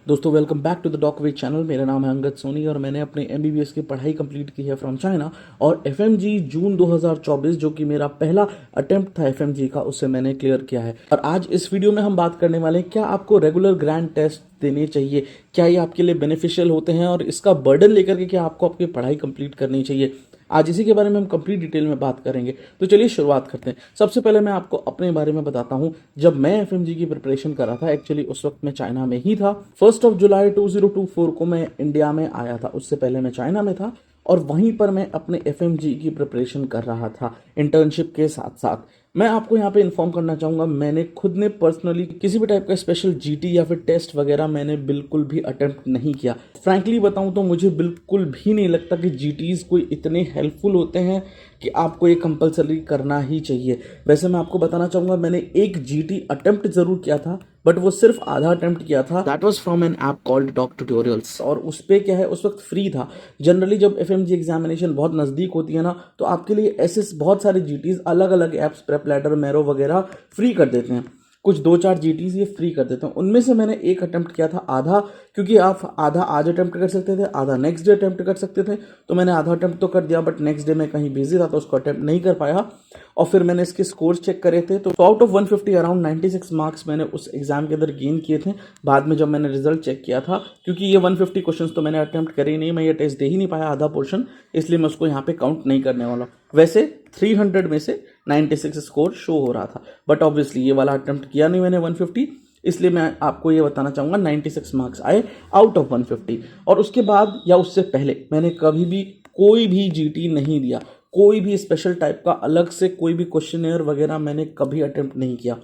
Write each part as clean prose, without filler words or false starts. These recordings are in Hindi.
दोस्तों welcome back to the Dockway channel. मेरा नाम है अंगद सोनी और मैंने अपने एमबीबीएस की पढ़ाई कंप्लीट की है फ्रॉम चाइना। और एफएमजी जून 2024 जो कि मेरा पहला अटेम्प्ट था एफएमजी का, उससे मैंने क्लियर किया है। और आज इस वीडियो में हम बात करने वाले हैं क्या आपको रेगुलर ग्रैंड टेस्ट देने चाहिए, क्या ये आपके लिए बेनिफिशियल होते हैं और इसका बर्डन लेकर के क्या आपको आपकी पढ़ाई कंप्लीट करनी चाहिए। आज इसी के बारे में हम कंप्लीट डिटेल में बात करेंगे। तो चलिए शुरुआत करते हैं। सबसे पहले मैं आपको अपने बारे में बताता हूं। जब मैं एफएमजी की प्रिपरेशन कर रहा था, एक्चुअली उस वक्त मैं चाइना में ही था। 1 जुलाई 2024 को मैं इंडिया में आया था, उससे पहले मैं चाइना में था और वहीं पर मैं अपने एफएमजी की प्रिपरेशन कर रहा था इंटर्नशिप के साथ साथ। मैं आपको यहाँ पे इन्फॉर्म करना चाहूँगा, मैंने खुद ने पर्सनली किसी भी टाइप का स्पेशल जीटी या फिर टेस्ट वगैरह मैंने बिल्कुल भी अटेम्प्ट नहीं किया। फ्रैंकली बताऊँ तो मुझे बिल्कुल भी नहीं लगता कि जीटीज कोई इतने हेल्पफुल होते हैं कि आपको ये कंपलसरी करना ही चाहिए। वैसे मैं आपको बताना चाहूँगा, मैंने एक जीटी अटेम्प्ट ज़रूर किया था, बट वो सिर्फ आधा अटेम्प्ट किया था। That was from an app called doc tutorials. और उस पर क्या है, उस वक्त फ्री था। जनरली जब एफएमजी एग्जामिनेशन बहुत नज़दीक होती है ना, तो आपके लिए ऐसे बहुत सारे जीटीज अलग अलग ऐप्स, प्रेप लैडर, मैरो वगैरह फ्री कर देते हैं। कुछ 2-4 जीटीज ये फ्री कर देते हैं। उनमें से मैंने एक अटेम्प्ट किया था आधा, क्योंकि आप आधा आज अटेम्प्ट कर सकते थे, आधा नेक्स्ट डे अटेम्प्ट कर सकते थे। तो मैंने आधा अटेम्प्ट तो कर दिया, बट नेक्स्ट डे मैं कहीं बिजी था तो उसको अटेम्प्ट नहीं कर पाया। और फिर मैंने इसके स्कोर्स चेक करे थे, तो आउट ऑफ 150 अराउंड 96 मार्क्स मैंने उस एग्जाम के अंदर गेन किए थे। बाद में जब मैंने रिजल्ट चेक किया था, क्योंकि ये 150 क्वेश्चन तो मैंने अटेम्प्ट करे ही नहीं, मैं ये टेस्ट दे ही नहीं पाया आधा पोर्शन, इसलिए मैं उसको यहाँ पे काउंट नहीं करने वाला। वैसे 300 में से 96 स्कोर शो हो रहा था, बट ऑब्वियसली ये वाला अटेम्प्ट किया नहीं मैंने 150, इसलिए मैं आपको ये बताना चाहूँगा 96 मार्क्स आए आउट ऑफ 150। और उसके बाद या उससे पहले मैंने कभी भी कोई भी जीटी नहीं दिया, कोई भी स्पेशल टाइप का अलग से कोई भी क्वेश्चनेयर वगैरह मैंने कभी अटेम्प्ट नहीं किया।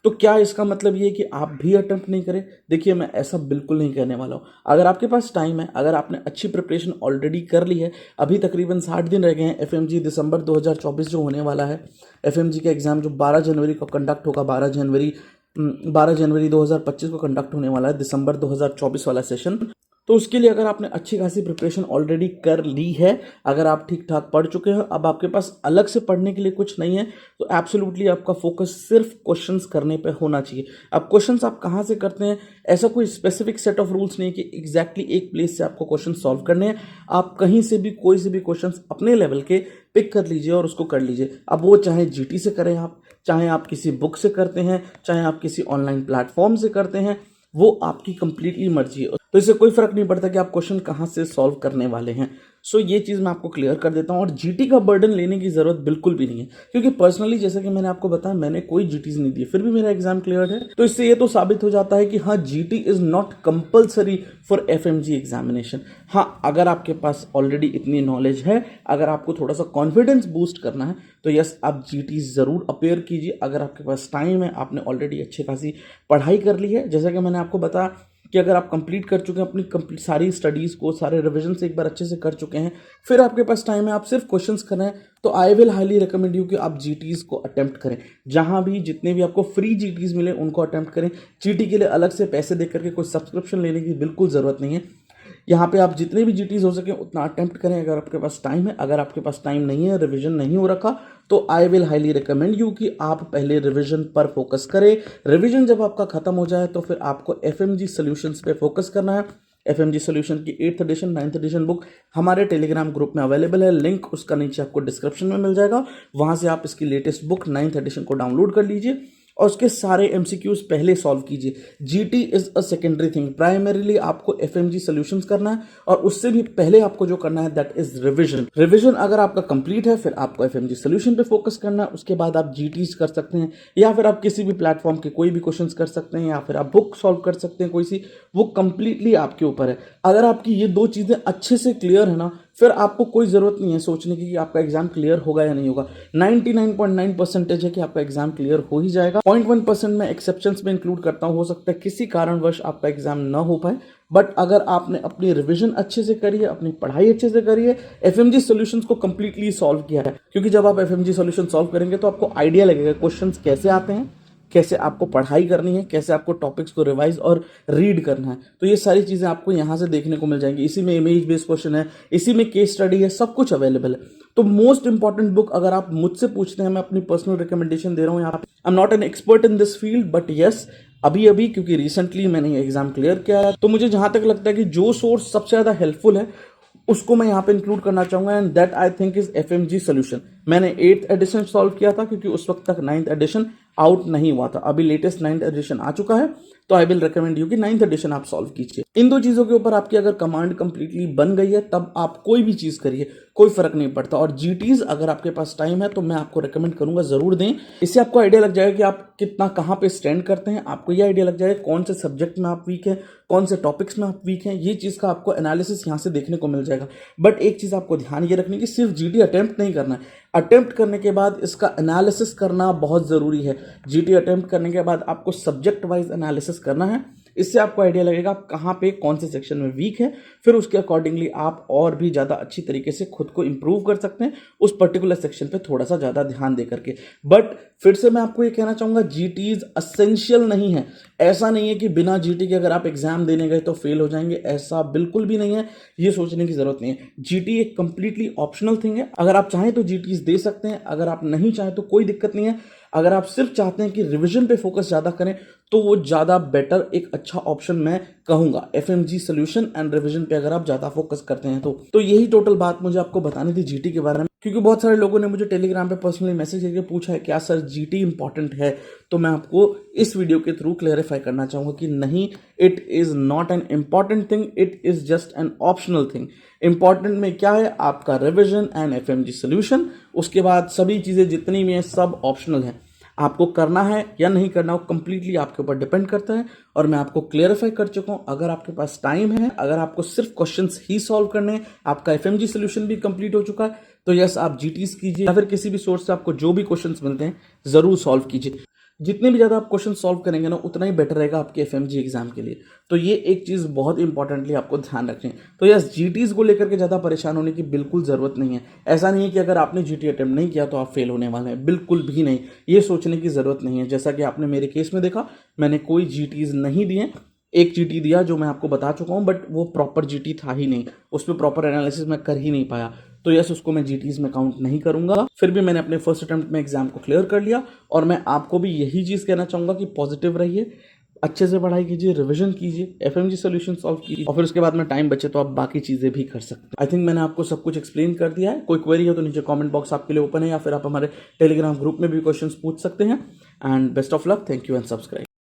तो क्या इसका मतलब ये कि आप भी अटेम्प्ट नहीं करें? देखिए, मैं ऐसा बिल्कुल नहीं कहने वाला हूँ। अगर आपके पास टाइम है, अगर आपने अच्छी प्रिपरेशन ऑलरेडी कर ली है, अभी तकरीबन 60 दिन रह गए हैं एफएमजी दिसंबर 2024 जो होने वाला है। एफएमजी का एग्जाम जो 12 जनवरी को कंडक्ट होगा, 12 जनवरी 2025 को कंडक्ट होने वाला है, दिसंबर 2024 वाला सेशन। तो उसके लिए अगर आपने अच्छी खासी प्रिपरेशन ऑलरेडी कर ली है, अगर आप ठीक ठाक पढ़ चुके हैं, अब आपके पास अलग से पढ़ने के लिए कुछ नहीं है, तो एब्सोल्युटली आपका फोकस सिर्फ क्वेश्चंस करने पे होना चाहिए। अब क्वेश्चंस आप कहाँ से करते हैं, ऐसा कोई स्पेसिफिक सेट ऑफ रूल्स नहीं है कि एग्जैक्टली एक प्लेस से आपको क्वेश्चन सॉल्व करने हैं। आप कहीं से भी कोई से भी क्वेश्चन अपने लेवल के पिक कर लीजिए और उसको कर लीजिए। अब वो चाहे जीटी से करें आप, चाहे आप किसी बुक से करते हैं, चाहे आप किसी ऑनलाइन प्लेटफॉर्म से करते हैं, वो आपकी कंप्लीटली मर्जी है। तो इससे कोई फर्क नहीं पड़ता कि आप क्वेश्चन कहाँ से सॉल्व करने वाले हैं। सो ये चीज़ मैं आपको क्लियर कर देता हूँ। और जीटी का बर्डन लेने की ज़रूरत बिल्कुल भी नहीं है, क्योंकि पर्सनली जैसा कि मैंने आपको बताया, मैंने कोई जीटीज नहीं दिए, फिर भी मेरा एग्जाम क्लियर है। तो इससे ये तो साबित हो जाता है कि हाँ, GT is not compulsory for FMG examination. हाँ, अगर आपके पास ऑलरेडी इतनी नॉलेज है, अगर आपको थोड़ा सा कॉन्फिडेंस बूस्ट करना है, तो यस, आप जीटी ज़रूर अपेयर कीजिए। अगर आपके पास टाइम है, आपने ऑलरेडी अच्छी खासी पढ़ाई कर ली है, जैसा कि मैंने आपको बताया कि अगर आप कंप्लीट कर चुके हैं अपनी कंप्लीट सारी स्टडीज़ को, सारे रिविजन से एक बार अच्छे से कर चुके हैं, फिर आपके पास टाइम है, आप सिर्फ क्वेश्चंस कर रहे हैं, तो I will highly recommend you कि आप जीटीज़ को अटेम्प्ट करें। जहां भी जितने भी आपको फ्री जीटीज़ मिले उनको अटेम्प्ट करें। जीटी के लिए अलग से पैसे दे करके कोई सब्सक्रिप्शन लेने की बिल्कुल ज़रूरत नहीं है। यहाँ पे आप जितने भी जीटीज हो सके उतना अटेम्प्ट करें अगर आपके पास टाइम है। अगर आपके पास टाइम नहीं है, रिवीजन नहीं हो रखा, तो I will highly recommend you कि आप पहले रिवीजन पर फोकस करें। रिवीजन जब आपका खत्म हो जाए तो फिर आपको एफएमजी सॉल्यूशंस पे फोकस करना है। एफएमजी सॉल्यूशन की 8th edition 9th edition book हमारे टेलीग्राम ग्रुप में अवेलेबल है, लिंक उसका नीचे आपको डिस्क्रिप्शन में मिल जाएगा। वहां से आप इसकी लेटेस्ट बुक 9th एडिशन को डाउनलोड कर लीजिए और उसके सारे एमसीक्यूज पहले सॉल्व कीजिए। GT is a secondary thing, primarily आपको एफएमजी सॉल्यूशंस करना है और उससे भी पहले आपको जो करना है दैट इज रिवीजन। रिवीजन अगर आपका कंप्लीट है, फिर आपको एफएमजी सॉल्यूशन पे फोकस करना है। उसके बाद आप जीटीज कर सकते हैं, या फिर आप किसी भी प्लेटफॉर्म के कोई भी क्वेश्चंस कर सकते हैं, या फिर आप बुक सॉल्व कर सकते हैं कोई सी, वो कंप्लीटली आपके ऊपर है। अगर आपकी ये दो चीजें अच्छे से क्लियर है ना, फिर आपको कोई ज़रूरत नहीं है सोचने की कि आपका एग्जाम क्लियर होगा या नहीं होगा। 99.9% है कि आपका एग्जाम क्लियर हो ही जाएगा। 0.1% में एक्सेप्शंस में इंक्लूड करता हूँ, हो सकता है किसी कारणवश आपका एग्जाम ना हो पाए, बट अगर आपने अपनी रिवीजन अच्छे से करी है, अपनी पढ़ाई अच्छे से करी है, एफएमजी सॉल्यूशंस को कंप्लीटली सॉल्व किया है, क्योंकि जब आप एफएमजी सॉल्यूशन सॉल्व करेंगे तो आपको आइडिया लगेगा क्वेश्चंस कैसे आते हैं, कैसे आपको पढ़ाई करनी है, कैसे आपको टॉपिक्स को रिवाइज और रीड करना है। तो ये सारी चीज़ें आपको यहाँ से देखने को मिल जाएंगी। इसी में इमेज बेस्ड क्वेश्चन है, इसी में केस स्टडी है, सब कुछ अवेलेबल है। तो मोस्ट इंपॉर्टेंट बुक अगर आप मुझसे पूछते हैं, मैं अपनी पर्सनल रिकमेंडेशन दे रहा हूँ यहाँ पे। I am not an expert in this field, but yes, अभी अभी, क्योंकि रिसेंटली मैंने ये एग्जाम क्लियर किया है, तो मुझे जहां तक लगता है कि जो सोर्स सबसे ज्यादा हेल्पफुल है उसको मैं यहाँ पे इंक्लूड करना चाहूंगा, and that I think is FMG solution. मैंने 8th एडिशन सॉल्व किया था क्योंकि उस वक्त तक 9th एडिशन आउट नहीं हुआ था। अभी लेटेस्ट 9th एडिशन आ चुका है, तो आई विल रिकमेंड यू कि 9th एडिशन आप सॉल्व कीजिए। इन दो चीजों के ऊपर आपकी अगर कमांड कंप्लीटली बन गई है, तब आप कोई भी चीज करिए, कोई फर्क नहीं पड़ता। और GTs अगर आपके पास टाइम है तो मैं आपको रिकमेंड करूंगा जरूर दें। इससे आपको आइडिया लग जाएगा कि आप कितना कहां पे स्टैंड करते हैं, आपको ये आइडिया लग जाएगा कौन से सब्जेक्ट में आप वीक हैं, कौन से टॉपिक्स में आप वीक हैं। ये चीज का आपको एनालिसिस यहां से देखने को मिल जाएगा। बट एक चीज आपको ध्यान ये रखनी कि सिर्फ GT अटेम्प्ट नहीं करना है, अटेम्प्ट करने के बाद इसका एनालिसिस करना बहुत जरूरी है। GT अटेम्प्ट करने के बाद आपको सब्जेक्ट वाइज एनालिसिस करना है। इससे आपको आइडिया लगेगा आप कहाँ पे कौन से सेक्शन में वीक है, फिर उसके अकॉर्डिंगली आप और भी ज़्यादा अच्छी तरीके से खुद को इंप्रूव कर सकते हैं उस पर्टिकुलर सेक्शन पे थोड़ा सा ज़्यादा ध्यान दे करके। बट फिर से मैं आपको ये कहना चाहूँगा, GTs असेंशियल नहीं है। ऐसा नहीं है कि बिना GT के अगर आप एग्जाम देने गए तो फेल हो जाएंगे, ऐसा बिल्कुल भी नहीं है। ये सोचने की जरूरत नहीं है। GT एक कंप्लीटली ऑप्शनल थिंग है। अगर आप चाहें तो GTs दे सकते हैं, अगर आप नहीं चाहें तो कोई दिक्कत नहीं है। अगर आप सिर्फ चाहते हैं कि रिवीजन पे फोकस ज़्यादा करें तो वो ज़्यादा बेटर एक अच्छा ऑप्शन मैं कहूँगा, FMG सोल्यूशन एंड रिवीजन पे अगर आप ज़्यादा फोकस करते हैं तो यही टोटल बात मुझे आपको बतानी थी GT के बारे में। क्योंकि बहुत सारे लोगों ने मुझे टेलीग्राम पे पर्सनली मैसेज करके पूछा है क्या सर GT इंपॉर्टेंट है, तो मैं आपको इस वीडियो के थ्रू क्लेरिफाई करना चाहूँगा कि नहीं, it is not an important thing, it is just an optional thing. Important में क्या है, आपका रिवीजन एंड FMG सोल्यूशन, उसके बाद सभी चीज़ें जितनी भी हैं सब ऑप्शनल हैं। आपको करना है या नहीं करना, वो कंप्लीटली आपके ऊपर डिपेंड करता है। और मैं आपको क्लियरिफाई कर चुका हूं, अगर आपके पास टाइम है, अगर आपको सिर्फ क्वेश्चंस ही सॉल्व करने हैं, आपका FMG सोल्यूशन भी कंप्लीट हो चुका है, तो यस आप GTs कीजिए या फिर किसी भी सोर्स से आपको जो भी क्वेश्चंस मिलते हैं जरूर सॉल्व कीजिए। जितने भी ज़्यादा आप क्वेश्चन सॉल्व करेंगे ना, उतना ही बेटर रहेगा आपके FMG एग्जाम के लिए। तो ये एक चीज़ बहुत इंपॉर्टेंटली आपको ध्यान रखें। तो यस, GTs को लेकर के ज़्यादा परेशान होने की बिल्कुल ज़रूरत नहीं है। ऐसा नहीं है कि अगर आपने GT अटेम्प्ट नहीं किया तो आप फेल होने वाले हैं, बिल्कुल भी नहीं। ये सोचने की ज़रूरत नहीं है। जैसा कि आपने मेरे केस में देखा, मैंने कोई GTs नहीं दिए। एक GT दिया जो मैं आपको बता चुका हूँ, बट वो प्रॉपर GT था ही नहीं, उस पर प्रॉपर एनालिसिस मैं कर ही नहीं पाया। तो यस, उसको मैं GTs में काउंट नहीं करूंगा। फिर भी मैंने अपने फर्स्ट अटेम्प्ट में एग्जाम को क्लियर कर लिया। और मैं आपको भी यही चीज़ कहना चाहूँगा कि पॉजिटिव रहिए, अच्छे से पढ़ाई कीजिए, रिवीजन कीजिए, FMG सोल्यूशन सॉल्व कीजिए, और फिर उसके बाद में टाइम बचे तो आप बाकी चीज़ें भी कर सकते हैं। आई थिंक मैंने आपको सब कुछ एक्सप्लेन कर दिया है। कोई क्वेरी हो तो नीचे कमेंट बॉक्स आपके लिए ओपन है, या फिर आप हमारे टेलीग्राम ग्रुप में भी क्वेश्चंस पूछ सकते हैं। And best of luck, thank you and subscribe.